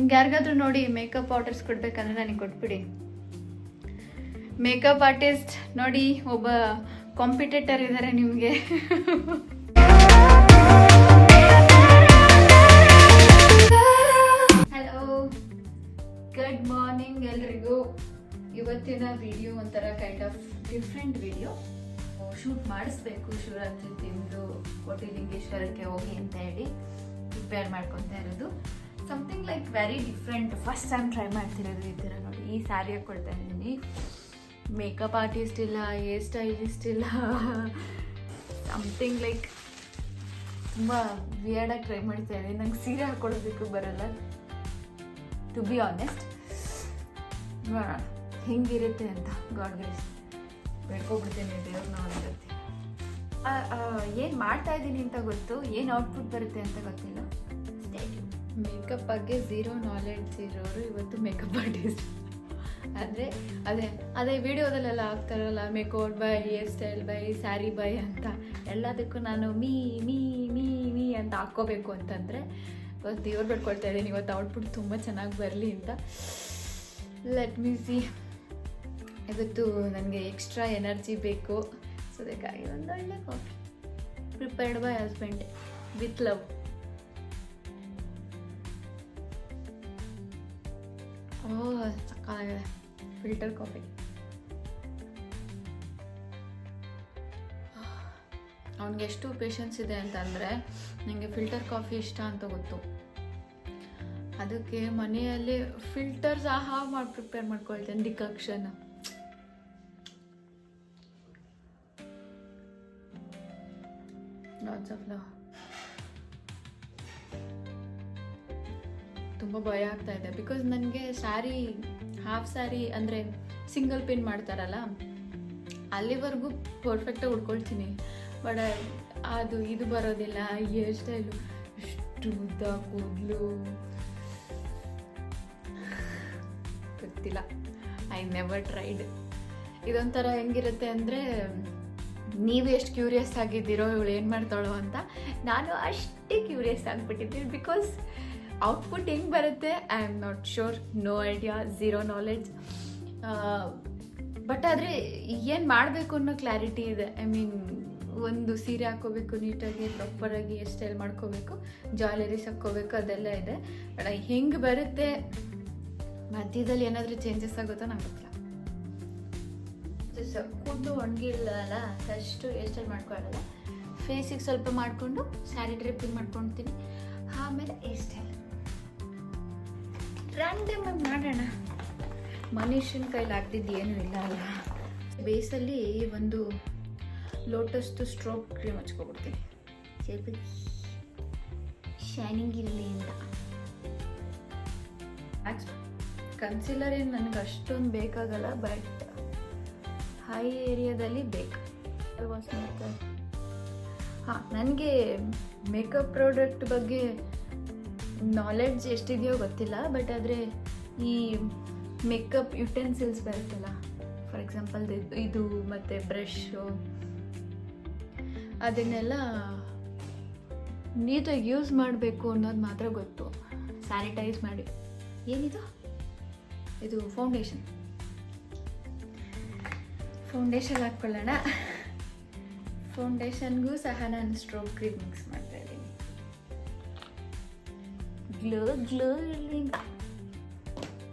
ಯಾರಿಗಾದ್ರೂ ನೋಡಿ makeup orders ಕೊಡ್ಬೇಕಂದ್ರೆ ನನಗೆ ಕೊಟ್ಬಿಡಿ. ಮೇಕಪ್ ಆರ್ಟಿಸ್ಟ್ ನೋಡಿ, ಒಬ್ಬ ಕಾಂಪಿಟೇಟರ್ ಇದ್ದಾರೆ ನಿಮಗೆ. ಹಲೋ, ಗುಡ್ ಮಾರ್ನಿಂಗ್ ಎಲ್ರಿಗೂ. ಇವತ್ತಿನ ವಿಡಿಯೋ ಒಂಥರ kind of different video. Shoot ಮಾಡಿಸ್ಬೇಕು ಶಿವರಾತ್ರಿ ತಿಂದು ಕೋಟಿಲಿಂಗೇಶ್ವರಕ್ಕೆ ಹೋಗಿ ಅಂತ ಹೇಳಿ ಪ್ರಿಪೇರ್ ಮಾಡ್ಕೊತಾ ಇರೋದು. Something like very different. First time try ಮಾಡ್ತಿರೋದು ಈ ಥರ. ನೋಡಿ, ಈ ಸ್ಯಾರಿ ಹಾಕ್ಕೊಳ್ತಾ ಇದ್ದೀನಿ. ಮೇಕಪ್ ಆರ್ಟಿಸ್ಟ್ ಇಲ್ಲ, ಹೇರ್ ಸ್ಟೈಲಿಸ್ಟ್ ಇಲ್ಲ, ಸಮಥಿಂಗ್ ಲೈಕ್ ತುಂಬ ವಿಯರ್ಡಾಗಿ ಟ್ರೈ ಮಾಡ್ತಾ ಇದ್ದೀನಿ. ನಂಗೆ ಸೀರೆ ಹಾಕ್ಕೊಳ್ಳೋದಕ್ಕೂ ಬರಲ್ಲ, ಟು ಬಿ ಆನೆಸ್ಟ್. ನೋಡೋಣ ಹೆಂಗಿರುತ್ತೆ ಅಂತ. ಗಾಡ್ ಗ್ರೇಸ್ ಬೇಡ್ಕೊಬಿಡ್ತೇನೆ ದೇವ್ರನ್ನ ಒಂದ್ಸತಿ. ಏನು ಮಾಡ್ತಾ ಇದ್ದೀನಿ ಅಂತ ಗೊತ್ತು, ಏನು ಔಟ್ಪುಟ್ ಬರುತ್ತೆ ಅಂತ ಗೊತ್ತಿಲ್ಲ. ಮೇಕಪ್ ಬಗ್ಗೆ ಝೀರೋ ನಾಲೆಡ್ಜ್ ಇರೋರು ಇವತ್ತು ಮೇಕಪ್ ಆರ್ಟಿಸ್ಟ್. ಅಂದರೆ ಅದೇ ವಿಡಿಯೋದಲ್ಲೆಲ್ಲ ಆಗ್ತಾರಲ್ಲ, makeup by, hair style by, sari by ಅಂತ. ಎಲ್ಲದಕ್ಕೂ ನಾನು ಮೀ ಮೀ ಮೀ ಮೀ ಅಂತ ಹಾಕ್ಕೋಬೇಕು ಅಂತಂದರೆ ಇವತ್ತು ದೇವ್ರು ಬಿಡ್ಕೊಳ್ತಾ ಇದ್ದೀನಿ. ಇವತ್ತು ಔಟ್ಪುಟ್ ತುಂಬ ಚೆನ್ನಾಗಿ ಬರಲಿ ಅಂತ. Let me see. ಇವತ್ತು ನನಗೆ ಎಕ್ಸ್ಟ್ರಾ ಎನರ್ಜಿ ಬೇಕು, ಸೊ ಅದಕ್ಕಾಗಿ ಒಂದೊಳ್ಳೆ coffee prepared by husband with love. ಸಕ್ಕತ್ತಾಗಿದೆ ಫಿಲ್ಟರ್ ಕಾಫಿ. ಅವ್ನಿಗೆ ಎಷ್ಟು ಪೇಷನ್ಸ್ ಇದೆ ಅಂತಂದರೆ, ನನಗೆ ಫಿಲ್ಟರ್ ಕಾಫಿ ಇಷ್ಟ ಅಂತ ಗೊತ್ತು. ಅದಕ್ಕೆ ಮನೆಯಲ್ಲಿ ಫಿಲ್ಟರ್ ಸಹ ಮಾಡಿ ಪ್ರಿಪೇರ್ ಮಾಡ್ಕೊಳ್ತೇನೆ. Decoction lots of love. ತುಂಬ ಭಯ ಆಗ್ತಾ ಇದೆ ಬಿಕಾಸ್ ನನಗೆ ಸ್ಯಾರಿ, ಹಾಫ್ ಸ್ಯಾರಿ ಅಂದರೆ ಸಿಂಗಲ್ ಪಿನ್ ಮಾಡ್ತಾರಲ್ಲ, ಅಲ್ಲಿವರೆಗೂ ಪರ್ಫೆಕ್ಟಾಗಿ ಉಡ್ಕೊಳ್ತೀನಿ. ಬಟ್ ಅದು ಇದು ಬರೋದಿಲ್ಲ. ಹೇರ್ ಸ್ಟೈಲು ಇಷ್ಟು ಉದ್ದ ಕೂದಲು ಗೊತ್ತಿಲ್ಲ. I never tried. ಇದೊಂಥರ ಹೆಂಗಿರುತ್ತೆ ಅಂದರೆ, ನೀವು ಎಷ್ಟು ಕ್ಯೂರಿಯಸ್ ಆಗಿದ್ದೀರೋ ಇವಳು ಏನು ಮಾಡ್ತಾಳೋ ಅಂತ, ನಾನು ಅಷ್ಟೇ ಕ್ಯೂರಿಯಸ್ ಆಗಿಬಿಟ್ಟಿದ್ದೀನಿ. ಬಿಕಾಸ್ ಔಟ್ಪುಟ್ ಹೆಂಗೆ ಬರುತ್ತೆ I am not sure, no idea, zero knowledge. But ಆದರೆ ಏನು ಮಾಡಬೇಕು ಅನ್ನೋ ಕ್ಲಾರಿಟಿ ಇದೆ. ಐ ಮೀನ್, ಒಂದು ಸೀರೆ ಹಾಕ್ಕೋಬೇಕು ನೀಟಾಗಿ, ಪ್ರಾಪರಾಗಿ ಹೇರ್ ಸ್ಟೈಲ್ ಮಾಡ್ಕೋಬೇಕು, ಜ್ಯುವೆಲರೀಸ್ ಹಾಕ್ಕೋಬೇಕು, ಅದೆಲ್ಲ ಇದೆ. ಬಟ್ ಹೆಂಗೆ ಬರುತ್ತೆ, ಮಧ್ಯದಲ್ಲಿ ಏನಾದರೂ ಚೇಂಜಸ್ ಆಗುತ್ತೋ ನಂಗೆ ಗೊತ್ತಿಲ್ಲ. ಕೂದಲು ಒಣಗಿಲ್ಲಲ್ಲ, ಅಷ್ಟು ಹೇರ್ ಸ್ಟೈಲ್ ಮಾಡ್ಕೊಳ್ಳಲ್ಲ. ಫೇಸಿಗೆ ಸ್ವಲ್ಪ ಮಾಡಿಕೊಂಡು ಸ್ಯಾರಿ ಡ್ರಿಪ್ಪಿಂಗ್ ಮಾಡ್ಕೊಳ್ತೀನಿ. ಆಮೇಲೆ ಹೇರ್ ಸ್ಟೈಲ್ ರ್ಯಾಂಡಮ್ ಆಗಿ ಮಾಡೋಣ. ಮನುಷ್ಯನ ಕೈಲಿ ಆಗ್ತಿದ್ದು ಏನೂ ಇಲ್ಲ ಅಲ್ಲ. ಬೇಸಲ್ಲಿ ಒಂದು ಲೋಟಸ್ದು ಸ್ಟ್ರೋಕ್ ಕ್ರೀಮ್ ಹಚ್ಕೊಬಿಡ್ತೀನಿ, ಸ್ವಲ್ಪ ಶೈನಿಂಗ್ ಇರಲಿ ಅಂತ. ಕನ್ಸಿಲರ್ ಏನು ನನಗೆ ಅಷ್ಟೊಂದು ಬೇಕಾಗಲ್ಲ, ಬಟ್ ಹೈ ಏರಿಯಾದಲ್ಲಿ ಬೇಕು. ಹಾಂ, ನನಗೆ ಮೇಕಪ್ ಪ್ರಾಡಕ್ಟ್ ಬಗ್ಗೆ ನಾಲೆಡ್ಜ್ ಎಷ್ಟಿದೆಯೋ ಗೊತ್ತಿಲ್ಲ. ಬಟ್ ಆದರೆ ಈ ಮೇಕಪ್ ಯುಟೆನ್ಸಿಲ್ಸ್ ಬರುತ್ತಲ್ಲ, ಫಾರ್ ಎಕ್ಸಾಂಪಲ್ ಇದು ಮತ್ತು ಬ್ರಷು, ಅದನ್ನೆಲ್ಲ ನೀಟಾಗಿ ಯೂಸ್ ಮಾಡಬೇಕು ಅನ್ನೋದು ಮಾತ್ರ ಗೊತ್ತು. ಸ್ಯಾನಿಟೈಸ್ ಮಾಡಿ. ಏನಿದು? ಇದು ಫೌಂಡೇಶನ್ ಹಾಕ್ಕೊಳ್ಳೋಣ. ಫೌಂಡೇಶನ್ಗೂ ಸಹ ನಾನು ಸ್ಟ್ರೋಕ್ ಕ್ರೀಮ್ ಮಿಕ್ಸ್ ಮಾಡ್ತಾ ಇದ್ದೀನಿ, ಗ್ಲೋ ಇರಲಿ ಅಂತ.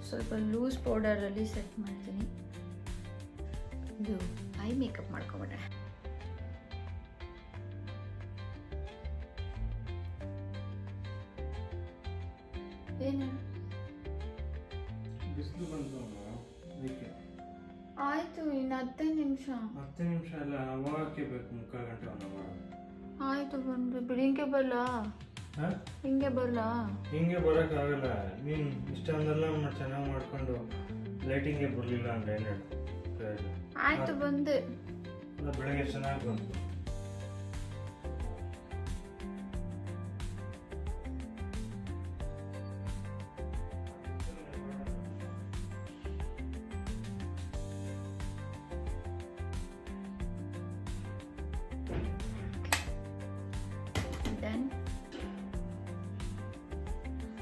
ಸ್ವಲ್ಪ ಲೂಸ್ ಪೌಡರಲ್ಲಿ ಸೆಟ್ ಮಾಡ್ತೀನಿ. ಇದು ಐ ಮೇಕಪ್ ಮಾಡ್ಕೊಬಿಡೋಣ. ಏನು ಆಯ್ತು, ಇನ್ನು 10 ನಿಮಿಷ. 10 ನಿಮಿಷ ಅಲ್ಲ, ಹೋಗಕ್ಕೆ ಬೇಕು, 3/4 ಗಂಟೆ 1 ಅವರ್. ಆಯ್ತು, ಬಂದು ಬಿಡಿ. ಹಿಂಗೆ ಬರಲಾ? ಹಿಂಗೆ ಬರೋಕ್ಕಾಗಲ್ಲ. ನೀನು ಇಷ್ಟೊಂದೆಲ್ಲ ಚೆನ್ನಾಗಿ ಮಾಡ್ಕೊಂಡು ಲೈಟಿಂಗ್ಗೆ ಬರಲಿಲ್ಲ ಅಂದರೆ ಏನು ಹೇಳು? ಆಯ್ತು, ಬಂದೆ. ಬೆಳಗ್ಗೆ ಚೆನ್ನಾಗಿ ಬಂತು.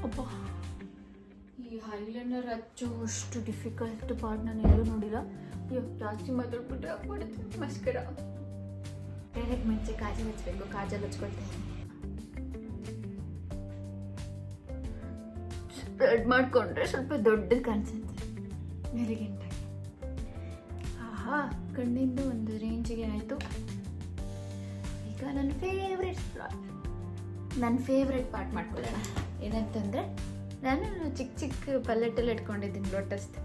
ಅಪ್ಪ ಈ ಹೈಲೈನರ್ ಹಚ್ಚೋ ಅಷ್ಟು ಡಿಫಿಕಲ್ಟ್ ಪಾರ್ಟ್ ನಾನು ಎಲ್ಲೂ ನೋಡಿಲ್ಲ. ಅಯ್ಯೋ ಜಾಸ್ತಿ ಮಾತಾಡ್ಬಿಟ್ಟು ಹಾಕ್ಬಿಡುತ್ತೆ ಮಸ್ಕರ. ಡೈರೆಕ್ಟ್ ಮುಂಚೆ ಕಾಜಲ್ ಹಚ್ಬೇಕು, ಕಾಜಲ್ ಹಚ್ಕೊಳ್ತೇನೆ. ಸ್ಪ್ರೆಡ್ ಮಾಡಿಕೊಂಡ್ರೆ ಸ್ವಲ್ಪ ದೊಡ್ಡದು ಕಾಣಿಸುತ್ತೆ ಮೆಲಿಗೆಂಟಾಗಿ. ಆಹಾ, ಕಣ್ಣಿಂದ ಒಂದು ರೇಂಜಿಗೆ ಆಯಿತು. ಈಗ ನನ್ನ ಫೇವ್ರೆಟ್ ಪಾರ್ಟ್ ಮಾಡ್ಕೊಳ್ಳೋಣ. ಏನಂತಂದರೆ ನಾನು ಚಿಕ್ಕ ಚಿಕ್ಕ ಪಲ್ಲೆಟಲ್ಲಿ ಇಟ್ಕೊಂಡಿದ್ದೀನಿ ಲೋಟಸ್ದು.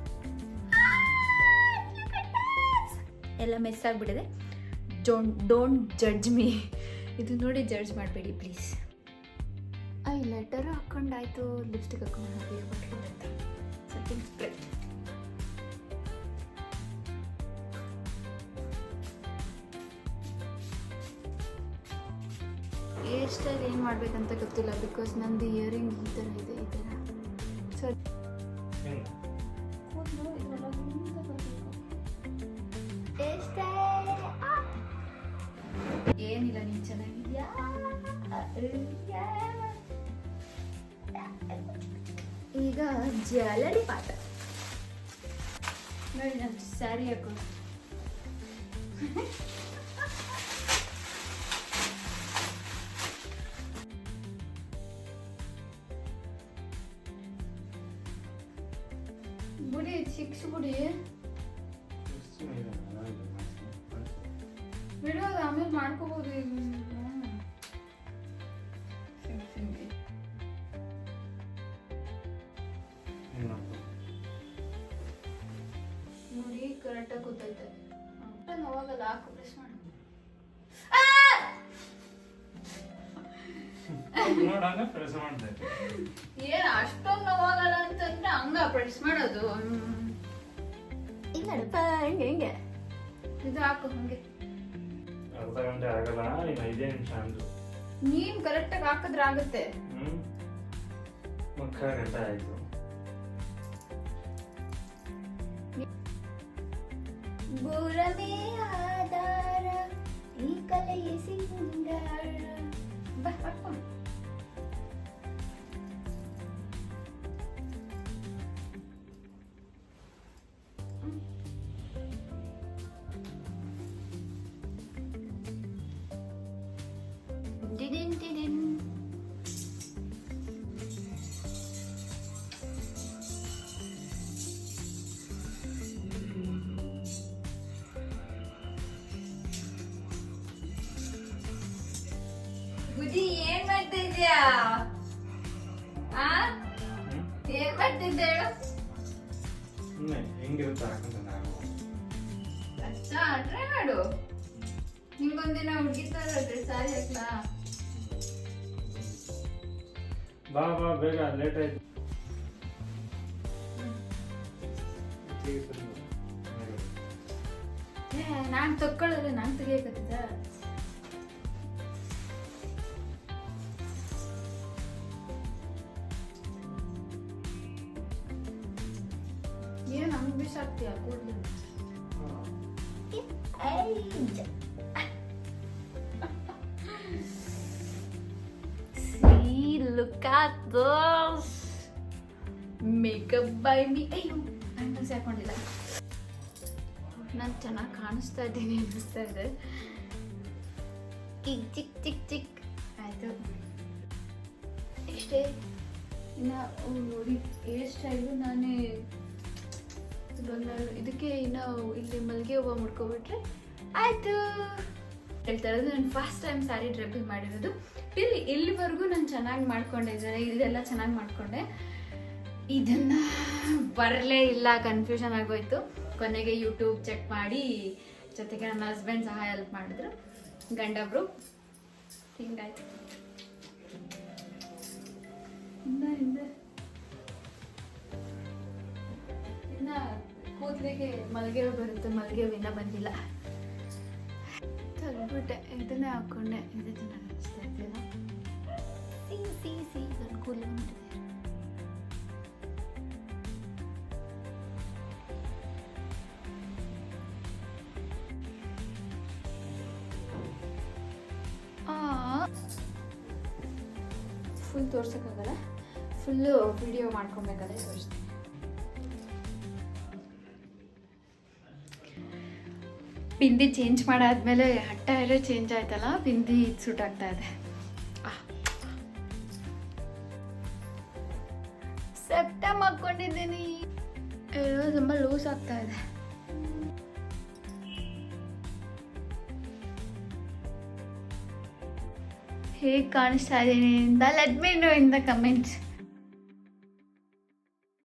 ಎಲ್ಲ ಮಿಸ್ ಆಗಿಬಿಟ್ಟಿದೆ. Don't judge me. ಇದು ನೋಡಿ ಜಡ್ಜ್ ಮಾಡಬೇಡಿ ಪ್ಲೀಸ್. ಐ ಲೈಟರ್ ಹಾಕ್ಕೊಂಡಾಯ್ತು, ಲಿಪ್ಸ್ಟಿಕ್ ಹಾಕೊಂಡು ಸೆಟ್ಟಿಂಗ್ ಸ್ಪ್ರೆಡ್. ಹೇರ್ ಸ್ಟೈಲ್ ಏನು ಮಾಡಬೇಕಂತ ಗೊತ್ತಿಲ್ಲ, ಬಿಕಾಸ್ ನಂದು ಇಯರಿಂಗ್ ಈ ಥರ ಇದೆ. ಈ ಥರ ಸೊ ಏನಿಲ್ಲ, ನೀನು ಚೆನ್ನಾಗಿದ್ಯಾ? ಈಗ ಜ್ಯುವೆಲರಿ ಪಾಠ ನೋಡಿ. ನಾನು ಸ್ಯಾರಿ ಹಾಕೊಂಡು ಬುಡಿ ಸಿಕ್ಸ್ ಬುಡಿ ಬಿಡುವಾಗ ಆಮೇಲೆ ಮಾಡ್ಕೋಬಹುದು. ನೋಡಿ ಕರೆಕ್ಟಾಗಿ ಗೊತ್ತೈತೆ. ನೋವಾಗಲ್ಲ, ಹಾಕು ಪ್ರೆಸ್ ಮಾಡು. ಏನ್ ಅಷ್ಟೊಂದು ನೋವಾಗಲ್ಲ ಅಂತಂದ್ರೆ ಹಂಗ ಪ್ರೆಸ್ ಮಾಡೋದು. ಹಿಂಗಡಪ್ಪ, ಹಿಂಗೆ ಇದು ಹಾಕು ಹಂಗೆ. ಅರ್ಧ ಗಂಟೆ ಆಗಲ್ಲ, 5 ನಿಮಿಷ ಅಂದ್ರು. ನೀನ್ ಕರೆಕ್ಟಾಗಿ ಹಾಕಿದ್ರೆ ಆಗುತ್ತೆ. ಮುಕ್ಕಾಲು ಗಂಟೆ ಆಯ್ತು. ಗುರವೇ ಆಧಾರ ಈ ಕಲೆಯ ಸಿಂಗಾರ. ಬಾ ಹಾಕೊಂಡು ಬುದ್ಧಿ. ಏನ್ ಮಾಡ್ತಾ ಇದ್ಯಾ? ಏನ್ ಮಾಡ್ತಿದ್ದೆ ಹೇಳು? ಹೆಂಗಿರುತ್ತೆ ಹಾಕೊಂಡ್ರೆ ನಾನು ಟ್ರೈ ಮಾಡು. ನಿಂಗೊಂದಿನ ಹುಡುಗಿ ತರ ಸಾರಿ ಹಾಕ್ಲಾ? ಬಾ ಬಾ, ಬೇಗ ಲೇಟ್ ಆಯ್ತು. ನಾನ್ ತಕ್ಕೊಳ್ಳೋದು ನಾನ್ ತೆಗಿಯಕತ್ತಿದ್ದ. ಏನ್ ಹಂಗ್ ಬಿಸಾಕ್ತೀಯ ಕೂಡ್ಲಿ? See, look at this makeup by me. ಅಯ್ಯೋ, ನಾನು ಸೇರ್ಕೊಂಡಿಲ್ಲ. ನಾನು ಚೆನ್ನಾಗಿ ಕಾಣಿಸ್ತಾ ಇದ್ದೀನಿ ಅನ್ನಿಸ್ತಾ ಇದೆ. ಈಗ ಚಿಕ್ಕ ಚಿಕ್ಕ ಚಿಕ್ಕ ಆಯಿತು ಇಷ್ಟೇ. ಇನ್ನು ನೋಡಿ ಹೇರ್ ಸ್ಟೈಲು ನಾನೇ ಇದಕ್ಕೆ ಇನ್ನು ಇಲ್ಲಿ ಮಲ್ಲಿಗೆ ಹೂವು ಮುಡ್ಕೊಬಿಟ್ರೆ ಆಯಿತು. ಹೇಳ್ತಾ ಇರೋದು ನಾನು ಫಸ್ಟ್ ಟೈಮ್ ಸ್ಯಾರಿ ಡ್ರೆಪ್ಪಿಂಗ್ ಮಾಡಿರೋದು. ಇಲ್ಲಿವರೆಗೂ ನಾನು ಚೆನ್ನಾಗಿ ಮಾಡ್ಕೊಂಡಿದ್ದೆ, ಇದೆಲ್ಲ ಚೆನ್ನಾಗಿ ಮಾಡಿಕೊಂಡೆ. ಇದನ್ನು ಬರಲೇ ಇಲ್ಲ, ಕನ್ಫ್ಯೂಷನ್ ಆಗೋಯ್ತು. ಕೊನೆಗೆ ಯೂಟ್ಯೂಬ್ ಚೆಕ್ ಮಾಡಿ, ಜೊತೆಗೆ ನನ್ನ ಹಸ್ಬೆಂಡ್ ಸಹ ಹೆಲ್ಪ್ ಮಾಡಿದ್ರು, ಗಂಡಬ್ರು. ಹಿಂಗಾಯ್ತು. ಹಿಂದೆ ಇನ್ನು ಕೂದಲಿಗೆ ಮಲ್ಲಿಗೆ ಹೂವು ಬರುತ್ತೆ, ಮಲ್ಲಿಗೆ ಹೂವು ಇನ್ನೂ ಬಂದಿಲ್ಲ. ತೆಗ್ದ್ಬಿಟ್ಟೆ, ಇದನ್ನೇ ಹಾಕ್ಕೊಂಡೆ. ಇದು ಚೆನ್ನಾಗಿ ಅನಿಸ್ತಾ ಇದೆಯಲ್ಲ. ಸಿ ನನ್ನ ಕೂದಲು ಬಂದಿದೆ. ಫುಲ್ ತೋರ್ಸೋಕ್ಕಾಗಲ್ಲ, ಫುಲ್ಲು ವಿಡಿಯೋ ಮಾಡ್ಕೊಬೇಕಾದ್ರೆ ತೋರಿಸ್ತೀನಿ. ಬಿಂದಿ ಚೇಂಜ್ ಮಾಡಾದ್ಮೇಲೆ ಹಟ್ಟ ಎಲ್ಲ ಚೇಂಜ್ ಆಯ್ತಲ್ಲ, ಬಿಂದಿ ಸೂಟ್ ಆಗ್ತಾ ಇದೆ. ಸೆಪ್ಟಮ್ ಹಾಕ್ಕೊಂಡಿದ್ದೀನಿ, ತುಂಬ ಲೂಸ್ ಆಗ್ತಾ ಇದೆ. ಹೇಗೆ ಕಾಣಿಸ್ತಾ ಇದ್ದೀನಿ ಅಂತ let me know in the comments.